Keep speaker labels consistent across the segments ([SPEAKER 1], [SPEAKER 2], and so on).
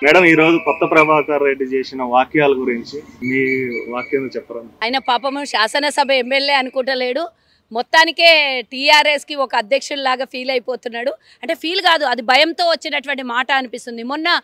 [SPEAKER 1] Madam ఈ రోజు కొత్త ప్రభాకర్ రెడ్డి చేసిన వాక్యాల గురించి మీ వాక్యం చెప్పరా?
[SPEAKER 2] ఆయన పాపము శాసనసభ ఎమ్మెల్యే అనుకుంటలేడు, మొత్తానికే టీఆర్ఎస్కి ఒక అధ్యక్షుల్లాగా ఫీల్ అయిపోతున్నాడు. అంటే ఫీల్ కాదు, అది భయంతో వచ్చినటువంటి మాట అనిపిస్తుంది. మొన్న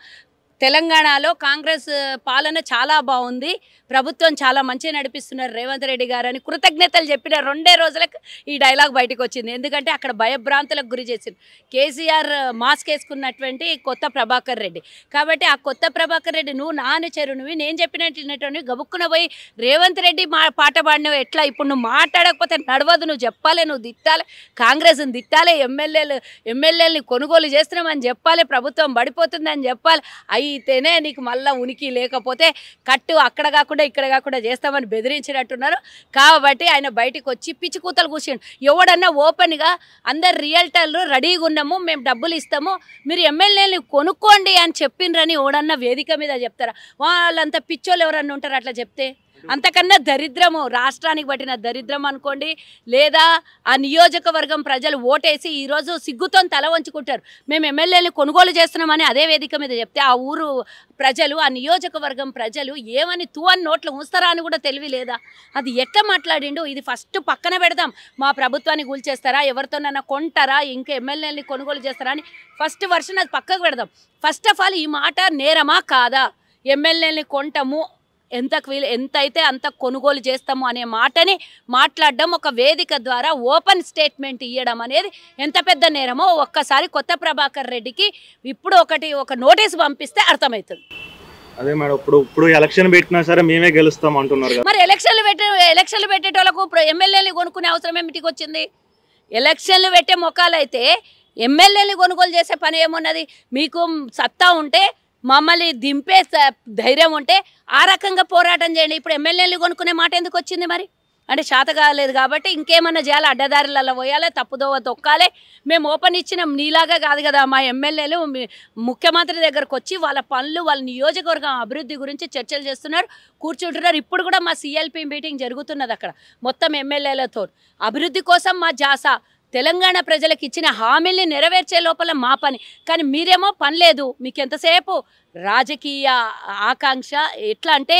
[SPEAKER 2] తెలంగాణలో కాంగ్రెస్ పాలన చాలా బాగుంది, ప్రభుత్వం చాలా మంచిగా నడిపిస్తున్నారు రేవంత్ రెడ్డి గారు అని కృతజ్ఞతలు చెప్పిన 2 రోజులకు ఈ డైలాగ్ బయటకు వచ్చింది. ఎందుకంటే అక్కడ భయభ్రాంతులకు గురి చేసింది కేసీఆర్ మాస్క్ వేసుకున్నటువంటి కొత్త ప్రభాకర్ రెడ్డి. కాబట్టి ఆ కొత్త ప్రభాకర్ రెడ్డి నువ్వు నా అనుచరునివి, నేను చెప్పినట్టు గబుక్కున పోయి రేవంత్ రెడ్డి పాట పాడినవి ఎట్లా? ఇప్పుడు నువ్వు మాట్లాడకపోతే నడవదు, నువ్వు చెప్పాలి, నువ్వు తిట్టాలి, కాంగ్రెస్ని తిట్టాలి, ఎమ్మెల్యేలని కొనుగోలు చేస్తున్నామని చెప్పాలి, ప్రభుత్వం పడిపోతుందని చెప్పాలి. అయితేనే నీకు మళ్ళీ ఉనికి, లేకపోతే కట్టు అక్కడ కాకుండా ఇక్కడ కాకుండా చేస్తామని బెదిరించినట్టున్నారు. కాబట్టి ఆయన బయటికి వచ్చి పిచ్చి కూతలు కూర్చుండు. ఎవడన్నా ఓపెన్గా అందరు రియల్టర్లు రెడీగా ఉన్నాము, మేము డబ్బులు ఇస్తాము, మీరు ఎమ్మెల్యేని కొనుక్కోండి అని చెప్పిండ్రని ఎవడన్నా వేదిక మీద చెప్తారా? వాళ్ళంతా పిచ్చోళ్ళు ఎవరన్నా ఉంటారు అట్లా చెప్తే? అంతకన్నా దరిద్రము, రాష్ట్రానికి పట్టిన దరిద్రం అనుకోండి. లేదా ఆ నియోజకవర్గం ప్రజలు ఓటేసి ఈరోజు సిగ్గుతో తల వంచుకుంటారు, మేము ఎమ్మెల్యేని కొనుగోలు చేస్తున్నామని అదే వేదిక మీద చెప్తే ఆ ఊరు ప్రజలు, ఆ నియోజకవర్గం ప్రజలు ఏమని అని నోట్లు ఉంచుతారా అని కూడా తెలివి లేదా? అది ఎట్లా మాట్లాడిండు? ఇది ఫస్ట్ పక్కన పెడదాం. మా ప్రభుత్వాన్ని కూల్చేస్తారా, ఎవరితోనన్నా కొంటారా, ఇంకా ఎమ్మెల్యేని కొనుగోలు చేస్తారా అని ఫస్ట్ వర్షన్ అది పక్కకు పెడదాం. ఫస్ట్ ఆఫ్ ఆల్ ఈ మాట నేరమా కాదా? ఎమ్మెల్యేని కొంటాము, ఎంతైతే అంత కొనుగోలు చేస్తాము అనే మాటని మాట్లాడడం, ఒక వేదిక ద్వారా ఓపెన్ స్టేట్మెంట్ ఇవ్వడం అనేది ఎంత పెద్ద నేరమో ఒక్కసారి కొత్త ప్రభాకర్ రెడ్డికి ఇప్పుడు ఒక నోటీస్ పంపిస్తే అర్థమవుతుంది.
[SPEAKER 1] అదే మేడం, ఇప్పుడు ఎలక్షన్ పెట్టినా సరే మేమే గెలుస్తాం అంటున్నారు.
[SPEAKER 2] మరి ఎలక్షన్లు పెట్టేటోళ్ళకు ఎమ్మెల్యేని కొనుక్కునే అవసరం ఏమిటికి వచ్చింది? ఎలక్షన్లు పెట్టే మొక్కలైతే ఎమ్మెల్యేని కొనుగోలు చేసే పని ఏమున్నది? మీకు సత్తా ఉంటే, మమ్మల్ని దింపే ధైర్యం ఉంటే ఆ రకంగా పోరాటం చేయండి. ఇప్పుడు ఎమ్మెల్యేలు కొనుక్కునే మాట ఎందుకు వచ్చింది? మరి అంటే శాత కాలేదు కాబట్టి ఇంకేమన్నా చేయాలి, అడ్డదారులలో పోయాలి, తప్పుదోవ తొక్కాలి. మేము ఓపెన్ ఇచ్చిన నీలాగా కాదు కదా, మా ఎమ్మెల్యేలు ముఖ్యమంత్రి దగ్గరకు వచ్చి వాళ్ళ పనులు, వాళ్ళ నియోజకవర్గం అభివృద్ధి గురించి చర్చలు చేస్తున్నారు, కూర్చుంటున్నారు. ఇప్పుడు కూడా మా సిఎల్పి మీటింగ్ జరుగుతున్నది అక్కడ మొత్తం ఎమ్మెల్యేలతో. అభివృద్ధి కోసం మా జాస, తెలంగాణ ప్రజలకు ఇచ్చిన హామీల్ని నెరవేర్చే లోపల మా పని. కానీ మీరేమో పని లేదు, మీకు ఎంతసేపు రాజకీయ ఆకాంక్ష. ఎట్లా అంటే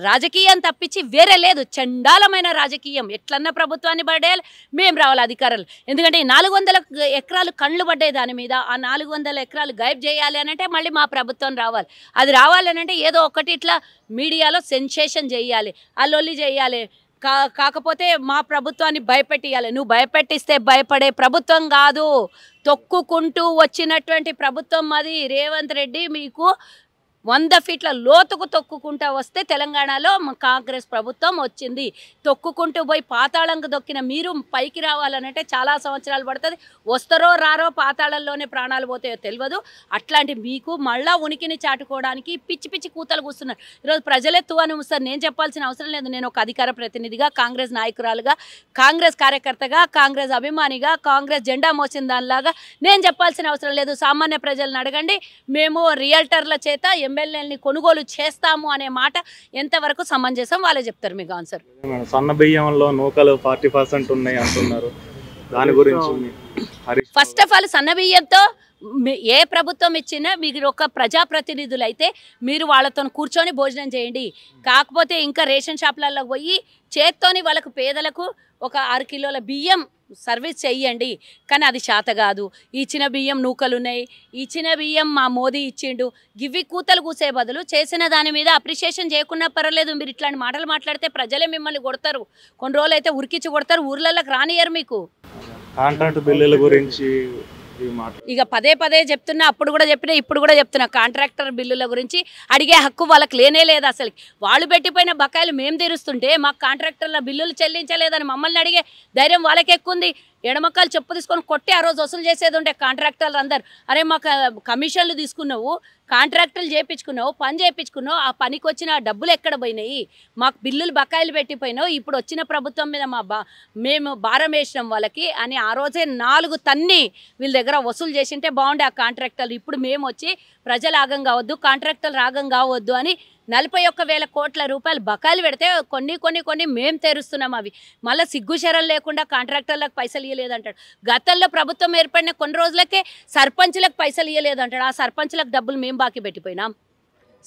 [SPEAKER 2] రాజకీయం తప్పించి వేరే లేదు, చండాలమైన రాజకీయం. ఎట్లన్నా ప్రభుత్వాన్ని పడేయాలి, మేము రావాలి అధికారులు. ఎందుకంటే 400 ఎకరాలు కండ్లు పడ్డాయి దాని మీద. ఆ 400 ఎకరాలు గైబ్ చేయాలి అని అంటే మళ్ళీ మా ప్రభుత్వం రావాలి. అది రావాలని అంటే ఏదో ఒకటి ఇట్లా మీడియాలో సెన్సేషన్ చేయాలి, అల్లొల్లి చేయాలి. కాకపోతే మా ప్రభుత్వాన్ని భయపెట్టియాలి. నువ్వు భయపెట్టిస్తే భయపడే ప్రభుత్వం కాదు, తొక్కుకుంటూ వచ్చినటువంటి ప్రభుత్వం అది. రేవంత్ రెడ్డి మీకు 100 ఫీట్ల లోతుకు తొక్కుకుంటూ వస్తే తెలంగాణలో కాంగ్రెస్ ప్రభుత్వం వచ్చింది. తొక్కుకుంటూ పోయి పాతాళంకు దొక్కిన మీరు పైకి రావాలనంటే చాలా సంవత్సరాలు పడుతుంది. వస్తారో రారో, పాతాళంలోనే ప్రాణాలు పోతాయో తెలియదు. అట్లాంటి మీకు మళ్ళా ఉనికిని చాటుకోవడానికి పిచ్చి పిచ్చి కూతలు కూస్తున్నారు. ఈరోజు ప్రజలే తువాను సార్, నేను చెప్పాల్సిన అవసరం లేదు. నేను ఒక అధికార ప్రతినిధిగా, కాంగ్రెస్ నాయకురాలుగా, కాంగ్రెస్ కార్యకర్తగా, కాంగ్రెస్ అభిమానిగా, కాంగ్రెస్ జెండా మోసిన దానిలాగా నేను చెప్పాల్సిన అవసరం లేదు. సామాన్య ప్రజలను అడగండి. మేము రియల్టర్ల చేత ఎమ్మెల్యేని కొనుగోలు చేస్తాము అనే మాట ఎంతవరకు సమంజసం వాళ్ళే చెప్తారు మీకు ఆన్సర్.
[SPEAKER 1] సన్న బియ్యంలో నూకలు 40% ఉన్నాయి అంటున్నారు, దాని గురించి?
[SPEAKER 2] ఫస్ట్ ఆఫ్ ఆల్ సన్న బియ్యంతో ఏ ప్రభుత్వం ఇచ్చినా మీరు ఒక ప్రజాప్రతినిధులు అయితే మీరు వాళ్ళతో కూర్చొని భోజనం చేయండి. కాకపోతే ఇంకా రేషన్ షాపులలో పోయి చేత్తోని వాళ్ళకు పేదలకు ఒక 6 కిలోల బియ్యం సర్వీస్ చెయ్యండి. కానీ అది శాత కాదు. ఇచ్చిన బియ్యం నూకలున్నాయి, ఇచ్చిన బియ్యం మా మోదీ ఇచ్చిండు, గివి కూతలు కూసే బదులు చేసిన దాని మీద అప్రిషియేషన్ చేయకున్నా పర్వాలేదు. మీరు ఇట్లాంటి మాటలు మాట్లాడితే ప్రజలే మిమ్మల్ని కొడతారు. కొన్ని రోజులు అయితే ఉరికిచ్చి కొడతారు, ఊర్లలోకి రానియరు మీకు.
[SPEAKER 1] కాంట్రాక్ట్ బిల్లుల గురించి
[SPEAKER 2] ఇక పదే చెప్తున్నా, అప్పుడు కూడా చెప్పినా, ఇప్పుడు కూడా చెప్తున్నా. కాంట్రాక్టర్ బిల్లుల గురించి అడిగే హక్కు వాళ్ళకి లేనే లేదు. అసలు వాళ్ళు పెట్టిపోయిన బకాయిలు మేము తీరుస్తుంటే మాకు కాంట్రాక్టర్ల బిల్లులు చెల్లించలేదని మమ్మల్ని అడిగే ధైర్యం వాళ్ళకి ఎక్కువ ఉంది. ఎడమకాలు చెప్పు తీసుకొని కొట్టి ఆ రోజు వసూలు చేసేది ఉండే కాంట్రాక్టర్లు అందరు. అరే మాకు కమిషన్లు తీసుకున్నావు, కాంట్రాక్టర్లు చేయించుకున్నావు, పని చేయించుకున్నావు, ఆ పనికి వచ్చిన డబ్బులు ఎక్కడ పోయినాయి? మాకు బిల్లులు బకాయిలు పెట్టిపోయినావు, ఇప్పుడు వచ్చిన ప్రభుత్వం మీద మేము భారం వేసినాం వాళ్ళకి అని ఆ రోజే 4 తన్ని వీళ్ళ దగ్గర వసూలు చేసింటే బాగుండే ఆ కాంట్రాక్టర్లు. ఇప్పుడు మేము వచ్చి ప్రజలు ఆగం కావద్దు, కాంట్రాక్టర్లు ఆగం కావద్దు అని 41,000 కోట్ల రూపాయలు బకాయిలు పెడితే కొన్ని మేము తెరుస్తున్నాం. అవి మళ్ళీ సిగ్గుశరం లేకుండా కాంట్రాక్టర్లకు పైసలు ఇవ్వలేదంటాడు. గతంలో ప్రభుత్వం ఏర్పడిన కొన్ని రోజులకే సర్పంచులకు పైసలు ఇవ్వలేదంటాడు. ఆ సర్పంచులకు డబ్బులు మేము బాకీ పెట్టిపోయినాం.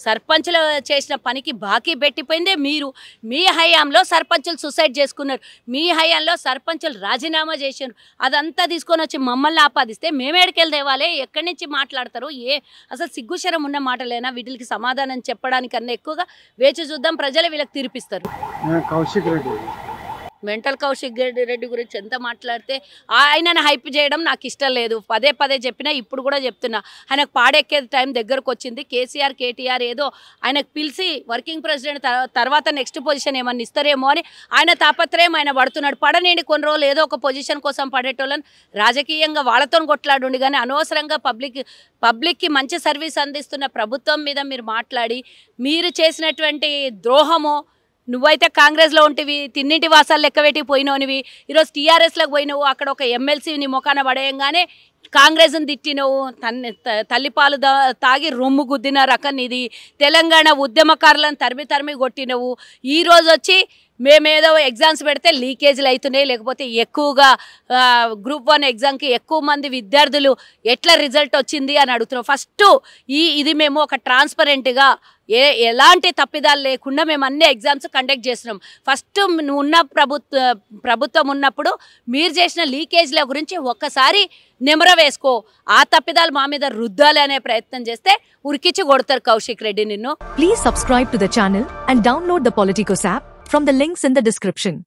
[SPEAKER 2] సర్పంచులు చేసిన పనికి బాకీ పెట్టిపోయిందే మీరు. మీ హయాంలో సర్పంచులు సూసైడ్ చేసుకున్నారు, మీ హయాంలో సర్పంచులు రాజీనామా చేశారు. అదంతా తీసుకొని వచ్చి మమ్మల్ని ఆపాదిస్తే మేమేడికెళ్ళి తేవాలి? ఎక్కడి నుంచి మాట్లాడతారు? అసలు సిగ్గుశరం ఉన్న మాటలేనా? వీటికి సమాధానం చెప్పడానికన్నా ఎక్కువగా వేచి చూద్దాం, ప్రజలు వీళ్ళకి తీర్పిస్తారు.
[SPEAKER 3] కౌశిక్ రెడ్డి
[SPEAKER 2] కౌశిక్ రెడ్డి గురించి ఎంత మాట్లాడితే ఆయనను హైప్ చేయడం నాకు ఇష్టం లేదు. పదే పదే చెప్పినా, ఇప్పుడు కూడా చెప్తున్నా, ఆయనకు పాడెక్కే టైం దగ్గరకు వచ్చింది. కేసీఆర్ కేటీఆర్ ఏదో ఆయనకు పిలిచి వర్కింగ్ ప్రెసిడెంట్ తర్వాత నెక్స్ట్ పొజిషన్ ఏమన్నా ఇస్తారేమో అని ఆయన తాపత్రయం ఆయన పడుతున్నాడు. పడనేండి కొన్ని రోజులు ఏదో ఒక పొజిషన్ కోసం పడేటోళ్ళని రాజకీయంగా వాళ్ళతో కొట్లాడుండి, కానీ అనవసరంగా పబ్లిక్కి మంచి సర్వీస్ అందిస్తున్న ప్రభుత్వం మీద మీరు మాట్లాడి మీరు చేసినటువంటి ద్రోహమో, నువ్వైతే కాంగ్రెస్లో ఉంటివి, తిన్నింటి వాసాలు లెక్కబెట్టి పోయినోనివి, ఈరోజు టీఆర్ఎస్లోకి పోయినవు, అక్కడ ఒక ఎమ్మెల్సీ నీ ముఖాన పడేయంగానే కాంగ్రెస్ని తిట్టినవు, తల్లిపాలు తాగి రొమ్ము గుద్దిన రకం ఇది. తెలంగాణ ఉద్యమకారులను తరిమి కొట్టినవు. ఈరోజు వచ్చి మేమేదో ఎగ్జామ్స్ పెడితే లీకేజీలు అవుతున్నాయి, లేకపోతే ఎక్కువగా గ్రూప్ 1 ఎగ్జామ్కి ఎక్కువ మంది విద్యార్థులు ఎట్లా రిజల్ట్ వచ్చింది అని అడుగుతున్నాం. ఫస్ట్ ఇది మేము ఒక ట్రాన్స్పరెంట్గా ఎలాంటి తప్పిదాలు లేకుండా మేము అన్ని ఎగ్జామ్స్ కండక్ట్ చేస్తున్నాం. ఫస్ట్ ఉన్న ప్రభుత్వం ఉన్నప్పుడు మీరు చేసిన లీకేజ్ల గురించి ఒక్కసారి నెమర వేసుకో. ఆ తప్పిదాలు మా మీద రుద్దాలి అనే ప్రయత్నం చేస్తే ఉరికిచ్చి కొడతారు కౌశిక్ రెడ్డి నిన్ను.
[SPEAKER 4] Please subscribe to the channel and download the Politicos app from the links in the description.